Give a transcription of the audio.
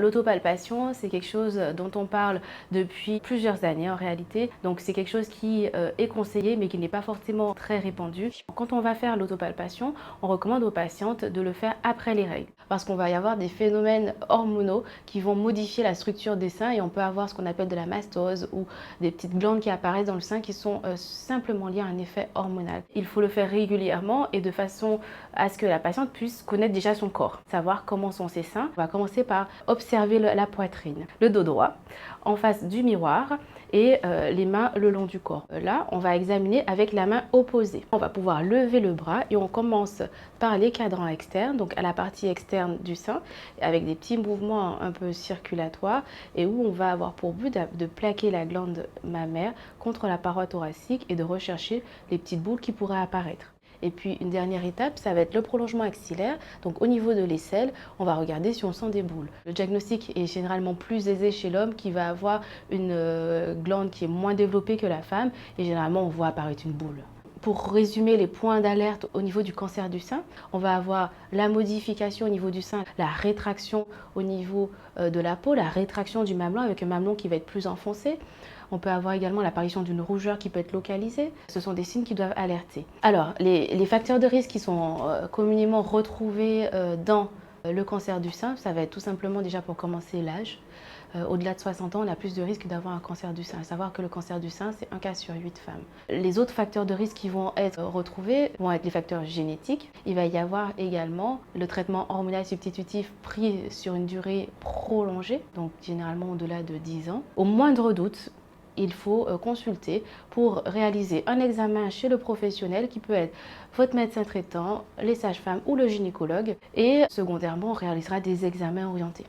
L'autopalpation, c'est quelque chose dont on parle depuis plusieurs années en réalité. Donc c'est quelque chose qui est conseillé mais qui n'est pas forcément très répandu. Quand on va faire l'autopalpation, on recommande aux patientes de le faire après les règles parce qu'on va y avoir des phénomènes hormonaux qui vont modifier la structure des seins et on peut avoir ce qu'on appelle de la mastose ou des petites glandes qui apparaissent dans le sein qui sont simplement liées à un effet hormonal. Il faut le faire régulièrement et de façon à ce que la patiente puisse connaître déjà son corps, savoir comment sont ses seins. On va commencer par observer la poitrine, le dos droit en face du miroir et les mains le long du corps. Là, on va examiner avec la main opposée. On va pouvoir lever le bras et on commence par les cadrans externes, donc à la partie externe du sein, avec des petits mouvements un peu circulatoires et où on va avoir pour but de plaquer la glande mammaire contre la paroi thoracique et de rechercher les petites boules qui pourraient apparaître. Et puis une dernière étape, ça va être le prolongement axillaire. Donc au niveau de l'aisselle, on va regarder si on sent des boules. Le diagnostic est généralement plus aisé chez l'homme qui va avoir une glande qui est moins développée que la femme et généralement on voit apparaître une boule. Pour résumer les points d'alerte au niveau du cancer du sein, on va avoir la modification au niveau du sein, la rétraction au niveau de la peau, la rétraction du mamelon avec un mamelon qui va être plus enfoncé. On peut avoir également l'apparition d'une rougeur qui peut être localisée. Ce sont des signes qui doivent alerter. Alors, les facteurs de risque qui sont communément retrouvés dans le cancer du sein, ça va être tout simplement déjà pour commencer l'âge. Au-delà de 60 ans, on a plus de risques d'avoir un cancer du sein. À savoir que le cancer du sein, c'est 1 cas sur 8 femmes. Les autres facteurs de risque qui vont être retrouvés vont être les facteurs génétiques. Il va y avoir également le traitement hormonal substitutif pris sur une durée prolongée, donc généralement au-delà de 10 ans. Au moindre doute, il faut consulter pour réaliser un examen chez le professionnel qui peut être votre médecin traitant, les sages-femmes ou le gynécologue. Et secondairement, on réalisera des examens orientés.